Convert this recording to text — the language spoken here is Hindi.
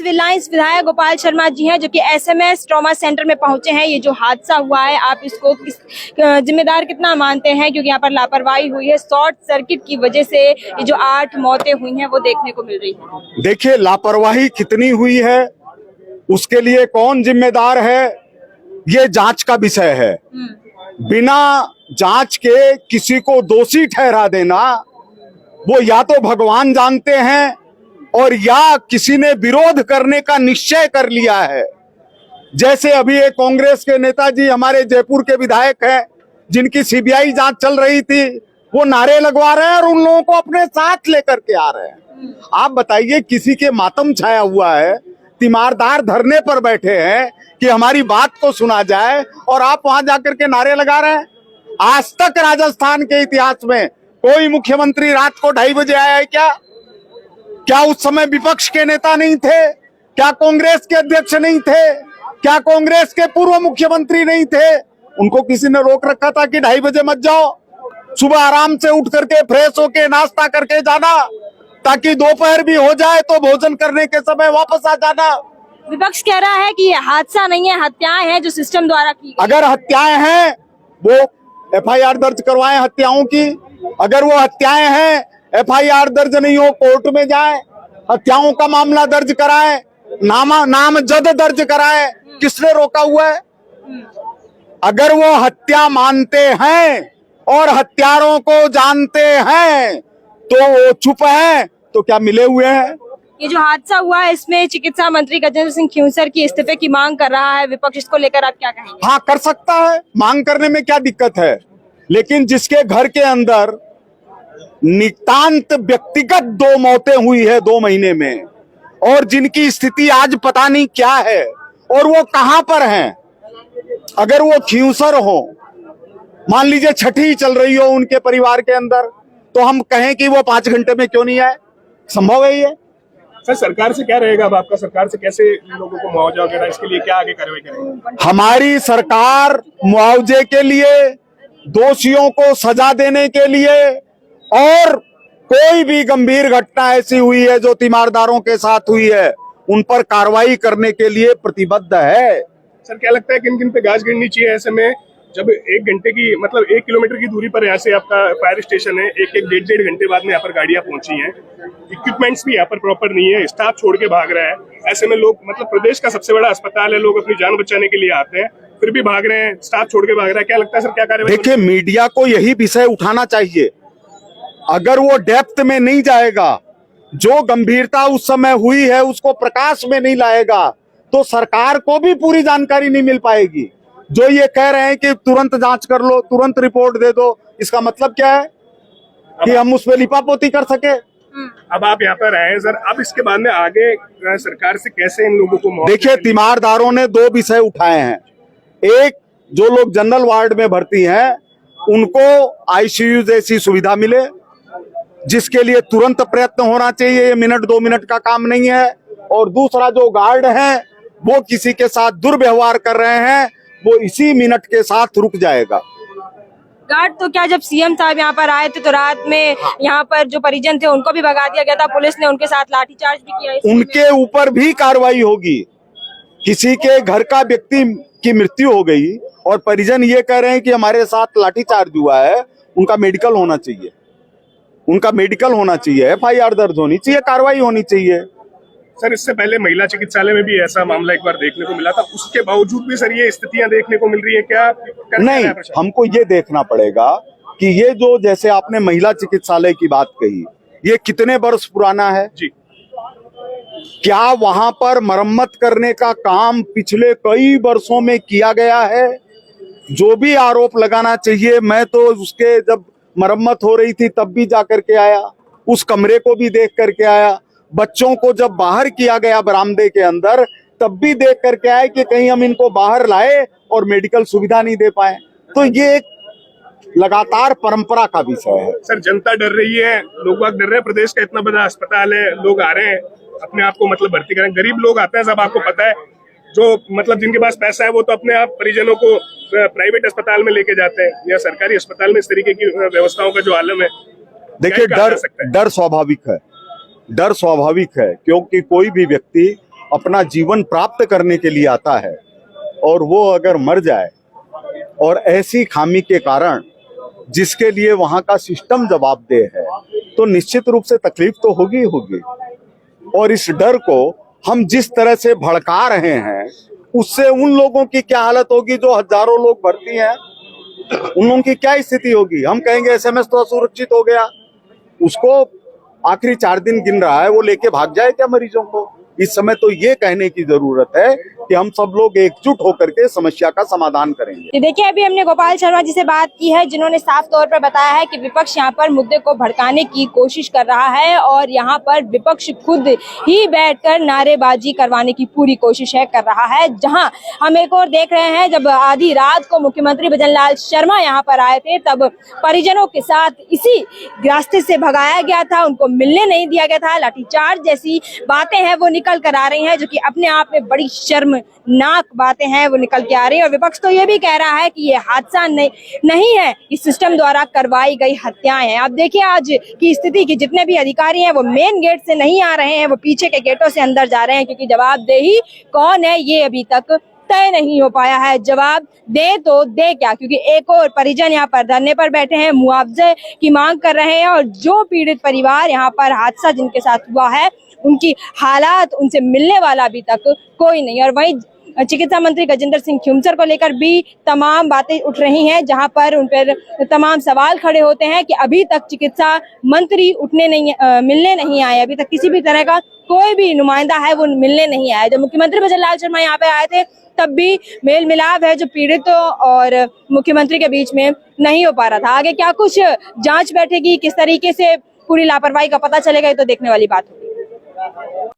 सिविल लाइंस विधायक गोपाल शर्मा जी हैं, जो कि एसएमएस ट्रॉमा सेंटर में पहुंचे हैं। ये जो हादसा हुआ है, आप इसको जिम्मेदार कितना मानते हैं? क्योंकि यहाँ पर लापरवाही हुई है, शॉर्ट सर्किट की वजह से ये जो 8 मौतें हुई हैं वो देखने को मिल रही है। देखिए, लापरवाही कितनी हुई है, उसके लिए कौन जिम्मेदार है, ये जांच का विषय है। बिना जांच के किसी को दोषी ठहरा देना, वो या तो भगवान जानते हैं और या किसी ने विरोध करने का निश्चय कर लिया है। जैसे अभी एक कांग्रेस के नेताजी हमारे जयपुर के विधायक हैं, जिनकी सीबीआई जांच चल रही थी, वो नारे लगवा रहे हैं और उन लोगों को अपने साथ लेकर के आ रहे हैं। आप बताइए, किसी के मातम छाया हुआ है, तीमारदार धरने पर बैठे हैं कि हमारी बात को सुना जाए, और आप वहां जाकर के नारे लगा रहे हैं। आज तक राजस्थान के इतिहास में कोई मुख्यमंत्री रात को 2:30 बजे आया है क्या? क्या उस समय विपक्ष के नेता नहीं थे? क्या कांग्रेस के अध्यक्ष नहीं थे? क्या कांग्रेस के पूर्व मुख्यमंत्री नहीं थे? उनको किसी ने रोक रखा था कि 2:30 बजे मत जाओ, सुबह आराम से उठ करके फ्रेश होके नाश्ता करके जाना, ताकि दोपहर भी हो जाए तो भोजन करने के समय वापस आ जाना। विपक्ष कह रहा है कि ये हादसा नहीं है, हत्याएं हैं जो सिस्टम द्वारा की गई। अगर हत्याएं हैं, वो एफआईआर दर्ज करवाएं हत्याओं की। अगर वो हत्याएं हैं, एफआईआर दर्ज नहीं हो, कोर्ट में जाए, हत्याओं का मामला दर्ज कराएं, नामजद दर्ज कराएं। किसने रोका हुआ है? अगर वो हत्या मानते हैं और हत्यारों को जानते हैं तो वो चुप हैं, तो क्या मिले हुए हैं? ये जो हादसा हुआ है, इसमें चिकित्सा मंत्री गजेंद्र सिंह खींवसर की इस्तीफे की मांग कर रहा है विपक्ष, इसको लेकर आप क्या कहेंगे? हाँ, कर सकता है, मांग करने में क्या दिक्कत है, लेकिन जिसके घर के अंदर नितांत व्यक्तिगत 2 मौतें हुई है 2 महीने में, और जिनकी स्थिति आज पता नहीं क्या है और वो कहां पर हैं, अगर वो खींवसर हो, मान लीजिए छठी चल रही हो उनके परिवार के अंदर, तो हम कहें कि वो 5 घंटे में क्यों नहीं आए? संभव है ये? सर, सरकार से क्या रहेगा अब आपका? सरकार से कैसे लोगों को मुआवजा वगैरह, इसके लिए क्या आगे कार्रवाई करेगी? हमारी सरकार मुआवजे के लिए, दोषियों को सजा देने के लिए, और कोई भी गंभीर घटना ऐसी हुई है जो तीमारदारों के साथ हुई है, उन पर कार्रवाई करने के लिए प्रतिबद्ध है। सर, क्या लगता है किन किन पे गाज गिरनी चाहिए ऐसे में, जब 1 घंटे की, मतलब 1 किलोमीटर की दूरी पर यहाँ से आपका फायर स्टेशन है, 1-1.5 घंटे बाद में यहाँ पर गाड़ियां पहुंची हैं, इक्विपमेंट्स भी यहाँ पर प्रॉपर नहीं है, स्टाफ छोड़ के भाग रहा है। ऐसे में लोग, मतलब प्रदेश का सबसे बड़ा अस्पताल है, लोग अपनी जान बचाने के लिए आते हैं, फिर भी भाग रहे हैं, स्टाफ छोड़ के भाग रहा है। क्या लगता है सर, क्या कार्रवाई? देखिए, मीडिया को यही विषय उठाना चाहिए। अगर वो डेप्थ में नहीं जाएगा, जो गंभीरता उस समय हुई है उसको प्रकाश में नहीं लाएगा, तो सरकार को भी पूरी जानकारी नहीं मिल पाएगी। जो ये कह रहे हैं कि तुरंत जांच कर लो, तुरंत रिपोर्ट दे दो, इसका मतलब क्या है? कि हम उस पर लिपापोती कर सके। अब आप यहाँ पर आए हैं सर, अब इसके बाद में आगे सरकार से कैसे इन लोगों को? देखिए, तीमारदारों ने 2 विषय उठाए हैं। एक, जो लोग जनरल वार्ड में भर्ती हैं उनको आईसीयू जैसी सुविधा मिले, जिसके लिए तुरंत प्रयत्न होना चाहिए, ये मिनट 2 मिनट का काम नहीं है। और दूसरा, जो गार्ड हैं वो किसी के साथ दुर्व्यवहार कर रहे हैं, वो इसी मिनट के साथ रुक जाएगा। गार्ड तो क्या, जब सीएम साहब यहाँ पर आए थे तो रात में यहाँ पर जो परिजन थे उनको भी भगा दिया गया था, पुलिस ने उनके साथ लाठीचार्ज भी किया। उनके ऊपर भी कार्रवाई होगी। किसी के घर का व्यक्ति की मृत्यु हो गई और परिजन ये कह रहे हैं कि हमारे साथ लाठीचार्ज हुआ है, उनका मेडिकल होना चाहिए, उनका मेडिकल होना चाहिए, एफआईआर दर्ज होनी चाहिए, कार्रवाई होनी चाहिए। सर, इससे पहले महिला चिकित्सालय में भी ऐसा मामला एक बार देखने को मिला था, उसके बावजूद भी सर ये स्थितियां देखने को मिल रही है। क्या नहीं, हमको ये देखना पड़ेगा कि ये जो, जैसे आपने महिला चिकित्सालय की बात कही, ये कितने वर्ष पुराना है जी? क्या वहां पर मरम्मत करने का काम पिछले कई वर्षों में किया गया है? जो भी आरोप लगाना चाहिए, मैं तो उसके, जब मरम्मत हो रही थी तब भी जाकर के आया, उस कमरे को भी देख करके आया, बच्चों को जब बाहर किया गया बरामदे के अंदर तब भी देख करके आए कि कहीं हम इनको बाहर लाए और मेडिकल सुविधा नहीं दे पाए। तो ये एक लगातार परंपरा का विषय है। सर, जनता डर रही है, लोग बाग डर रहे हैं, प्रदेश का इतना बड़ा अस्पताल है, लोग आ रहे हैं अपने आप को मतलब भर्ती करें, गरीब लोग आते हैं, सब आपको पता है, जो मतलब जिनके पास पैसा है वो तो अपने आप परिजनों को प्राइवेट अस्पताल में लेके जाते हैं, या सरकारी अस्पताल में इस तरीके की व्यवस्थाओं का जो आलम है। देखिए, डर स्वाभाविक है, डर स्वाभाविक है, क्योंकि कोई भी व्यक्ति अपना जीवन प्राप्त करने के लिए आता है और वो अगर मर जाए और ऐसी खामी के कारण जिसके लिए वहां का सिस्टम जवाबदेह है, तो निश्चित रूप से तकलीफ तो होगी ही होगी। और इस डर को हम जिस तरह से भड़का रहे हैं, उससे उन लोगों की क्या हालत होगी जो हजारों लोग भर्ती हैं, उन लोगों की क्या स्थिति होगी। हम कहेंगे एसएमएस तो असुरक्षित हो गया, उसको आखिरी 4 दिन गिन रहा है, वो लेके भाग जाए क्या मरीजों को। इस समय तो ये कहने की जरूरत है कि हम सब लोग एकजुट होकर के समस्या का समाधान करेंगे। तो देखिए, अभी हमने गोपाल शर्मा जी से बात की है, जिन्होंने साफ तौर पर बताया है कि विपक्ष यहाँ पर मुद्दे को भड़काने की कोशिश कर रहा है और यहाँ पर विपक्ष खुद ही बैठकर नारेबाजी करवाने की पूरी कोशिश कर रहा है। जहाँ हम एक और देख रहे हैं, जब आधी रात को मुख्यमंत्री भजनलाल शर्मा यहाँ पर आए थे, तब परिजनों के साथ इसी रास्ते से भगाया गया था, उनको मिलने नहीं दिया गया था। लाठीचार्ज जैसी बातें हैं वो निकल कर आ रही हैं, जो कि अपने आप में बड़ी शर्मनाक बातें हैं वो निकल के आ रही है। और विपक्ष तो ये भी कह रहा है कि ये हादसा नहीं है, इस सिस्टम द्वारा करवाई गई हत्याएं हैं। आप देखिए आज की स्थिति की जितने भी अधिकारी हैं वो मेन गेट से नहीं आ रहे हैं, वो पीछे के गेटों से अंदर जा रहे हैं, क्योंकि जवाबदेही कौन है ये अभी तक तय नहीं हो पाया है। जवाब दे तो दे क्या, क्योंकि एक और परिजन यहाँ पर धरने पर बैठे हैं, मुआवजे की मांग कर रहे हैं और जो पीड़ित परिवार यहाँ पर हादसा जिनके साथ हुआ है उनकी हालात, उनसे मिलने वाला अभी तक कोई नहीं। और वहीं चिकित्सा मंत्री गजेंद्र सिंह खिमसर को लेकर भी तमाम बातें उठ रही हैं, जहां पर उन पर तमाम सवाल खड़े होते हैं कि अभी तक चिकित्सा मंत्री मिलने नहीं आए, अभी तक किसी भी तरह का कोई भी नुमाइंदा है वो मिलने नहीं आया। जब मुख्यमंत्री भजनलाल शर्मा यहाँ पे आए थे तब भी मेल मिलाप है जो पीड़ितों और मुख्यमंत्री के बीच में नहीं हो पा रहा था। आगे क्या कुछ जांच बैठेगी, किस तरीके से पूरी लापरवाही का पता चलेगा, ये तो देखने वाली बात होगी।